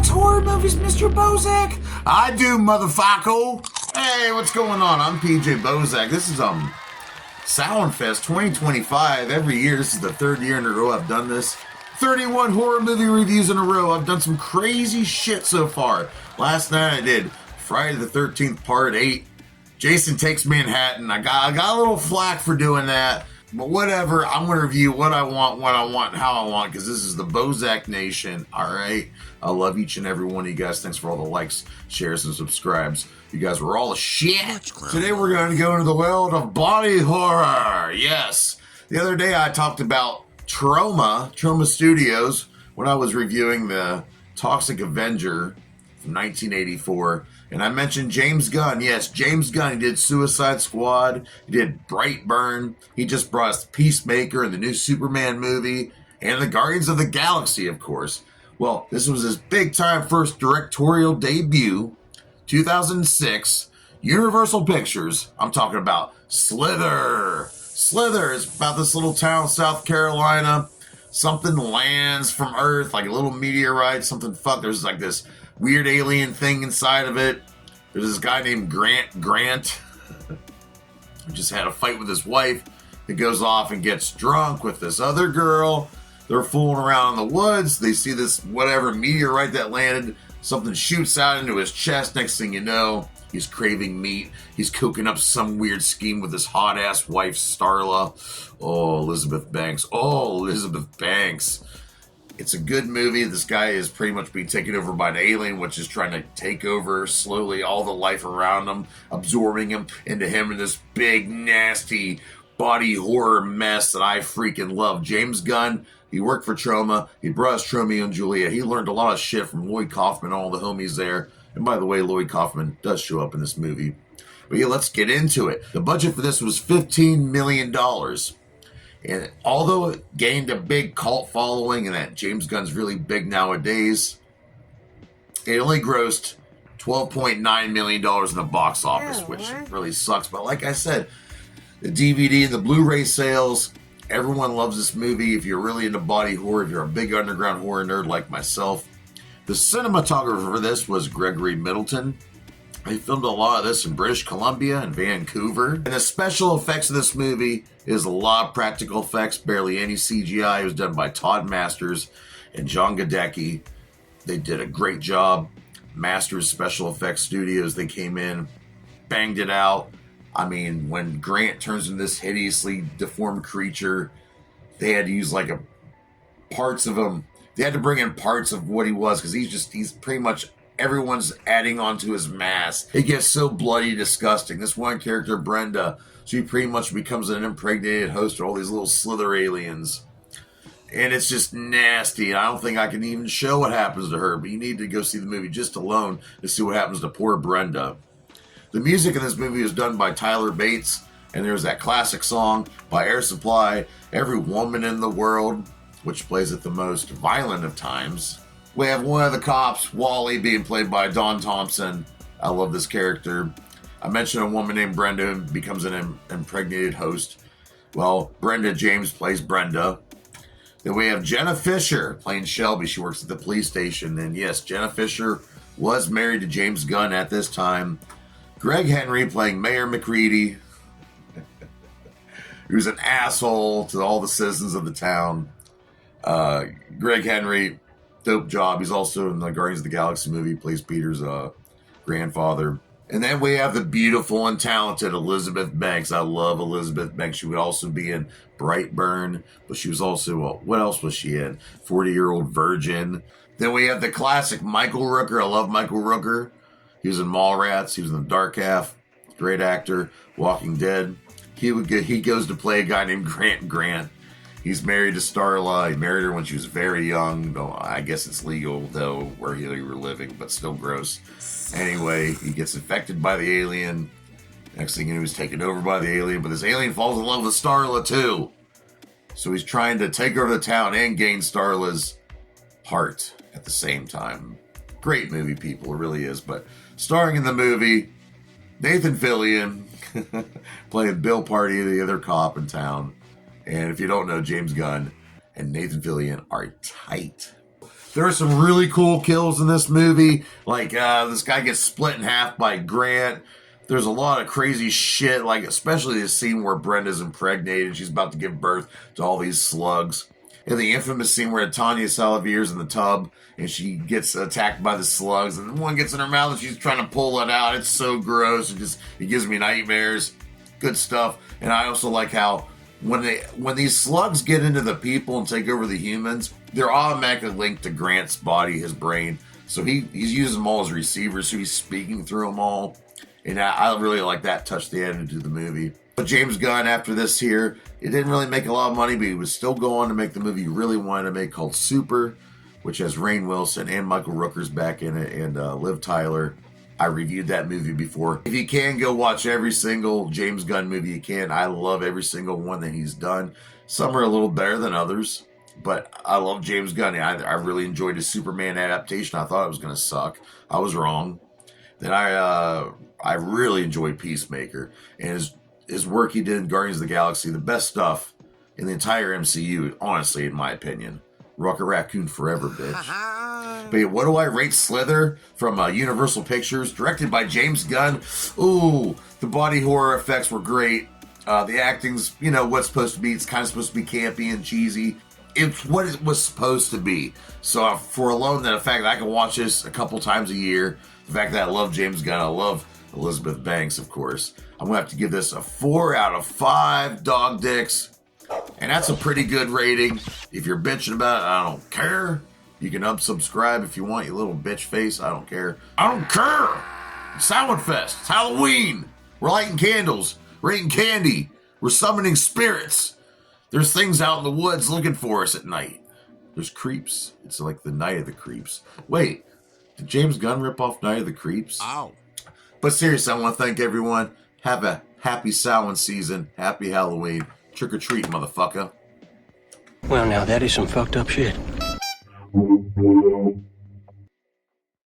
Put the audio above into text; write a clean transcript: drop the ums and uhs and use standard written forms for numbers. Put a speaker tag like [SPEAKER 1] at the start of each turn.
[SPEAKER 1] horror movies, Mr. Bozak? I do, motherfucker. Hey, what's going on? I'm PJ Bozak. This is Soundfest 2025. Every year, this is the third year in a row I've done this. 31 horror movie reviews in a row. I've done some crazy shit so far. Last night I did Friday the 13th Part 8. Jason Takes Manhattan. I got a little flack for doing that. But whatever, I'm going to review what I want, and how I want, because this is the Bozak Nation, alright? I love each and every one of you guys. Thanks for all the likes, shares, and subscribes. You guys were all a shit. Today we're going to go into the world of body horror. Yes. The other day I talked about Trauma Studios, when I was reviewing the Toxic Avenger from 1984. And I mentioned James Gunn. Yes, James Gunn. He did Suicide Squad. He did Brightburn. He just brought us Peacemaker and the new Superman movie. And the Guardians of the Galaxy, of course. Well, this was his big-time first directorial debut. 2006. Universal Pictures. I'm talking about Slither. Slither is about this little town, South Carolina. Something lands from Earth, like a little meteorite. There's like this weird alien thing inside of it. There's this guy named Grant, who just had a fight with his wife. He goes off and gets drunk with this other girl. They're fooling around in the woods. They see this whatever meteorite that landed. Something shoots out into his chest. Next thing you know, he's craving meat. He's cooking up some weird scheme with his hot-ass wife, Starla. Oh, Elizabeth Banks. It's a good movie. This guy is pretty much being taken over by an alien, which is trying to take over slowly all the life around him, absorbing him into him in this big, nasty body horror mess that I freaking love. James Gunn, he worked for Troma. He brought us Romeo and Juliet. He learned a lot of shit from Lloyd Kaufman, all the homies there. And by the way, Lloyd Kaufman does show up in this movie. But yeah, let's get into it. The budget for this was $15 million. And although it gained a big cult following and that James Gunn's really big nowadays, it only grossed $12.9 million in the box office, which really sucks. But like I said, the DVD and the Blu-ray sales, everyone loves this movie. If you're really into body horror, if you're a big underground horror nerd like myself. The cinematographer for this was Gregory Middleton. He filmed a lot of this in British Columbia and Vancouver. And the special effects of this movie is a lot of practical effects, barely any CGI. It was done by Todd Masters and John Gadecki. They did a great job. Masters Special Effects Studios, they came in, banged it out. I mean, when Grant turns into this hideously deformed creature, they had to use parts of him. They had to bring in parts of what he was, because he's pretty much, everyone's adding on to his mask. It gets so bloody disgusting. This one character, Brenda, she pretty much becomes an impregnated host of all these little Slither aliens. And it's just nasty. I don't think I can even show what happens to her, but you need to go see the movie just alone to see what happens to poor Brenda. The music in this movie is done by Tyler Bates, and there's that classic song by Air Supply, Every Woman in the World, which plays at the most violent of times. We have one of the cops, Wally, being played by Dawn Thompson. I love this character. I mentioned a woman named Brenda who becomes an impregnated host. Well, Brenda James plays Brenda. Then we have Jenna Fisher playing Shelby. She works at the police station. And yes, Jenna Fisher was married to James Gunn at this time. Greg Henry playing Mayor McCready, who's an asshole to all the citizens of the town. Greg Henry, dope job. He's also in the Guardians of the Galaxy movie. He plays Peter's grandfather. And then we have the beautiful and talented Elizabeth Banks. I love Elizabeth Banks. She would also be in Brightburn, but she was also, what else was she in? 40-Year-Old Virgin. Then we have the classic Michael Rooker. I love Michael Rooker. He was in Mallrats. He was in The Dark Half. Great actor. Walking Dead. He goes to play a guy named Grant. He's married to Starla. He married her when she was very young. Though I guess it's legal, though, where they were living, but still gross. Anyway, he gets infected by the alien. Next thing you know, he's taken over by the alien, but this alien falls in love with Starla, too. So he's trying to take over the town and gain Starla's heart at the same time. Great movie, people. It really is. But starring in the movie, Nathan Fillion, playing Bill Party, the other cop in town. And if you don't know, James Gunn and Nathan Fillion are tight. There are some really cool kills in this movie. Like, this guy gets split in half by Grant. There's a lot of crazy shit, like especially the scene where Brenda's impregnated. She's about to give birth to all these slugs. And the infamous scene where Tanya Salavere's in the tub and she gets attacked by the slugs and one gets in her mouth and she's trying to pull it out. It's so gross. It gives me nightmares. Good stuff. And I also like how when these slugs get into the people and take over the humans, they're automatically linked to Grant's body, his brain. So he's using them all as receivers, so he's speaking through them all. And I really like that touch they added to the movie. But James Gunn, after this here, it didn't really make a lot of money, but he was still going to make the movie he really wanted to make, called Super, which has Rainn Wilson and Michael Rooker's back in it, and Liv Tyler. I reviewed that movie before. If you can, go watch every single James Gunn movie you can. I love every single one that he's done. Some are a little better than others, but I love James Gunn. I really enjoyed his Superman adaptation. I thought it was going to suck. I was wrong. Then I really enjoyed Peacemaker and his work he did in Guardians of the Galaxy. The best stuff in the entire MCU, honestly, in my opinion. Rocket Raccoon forever, bitch. But yeah, what do I rate Slither from Universal Pictures, directed by James Gunn? Ooh, the body horror effects were great. The acting's, what's supposed to be. It's kind of supposed to be campy and cheesy. It's what it was supposed to be. So for alone the fact that I can watch this a couple times a year, the fact that I love James Gunn, I love Elizabeth Banks, of course, I'm going to have to give this a 4 out of 5 dog dicks. And that's a pretty good rating. If you're bitching about it, I don't care. You can unsubscribe if you want, you little bitch face. I don't care. I don't care. Soundfest. It's Halloween. We're lighting candles. We're eating candy. We're summoning spirits. There's things out in the woods looking for us at night. There's creeps. It's like the Night of the Creeps. Wait, did James Gunn rip off Night of the Creeps?
[SPEAKER 2] Ow.
[SPEAKER 1] But seriously, I want to thank everyone. Have a happy Samhain season. Happy Halloween. Trick or treat, motherfucker.
[SPEAKER 3] Well, now that is some fucked up shit.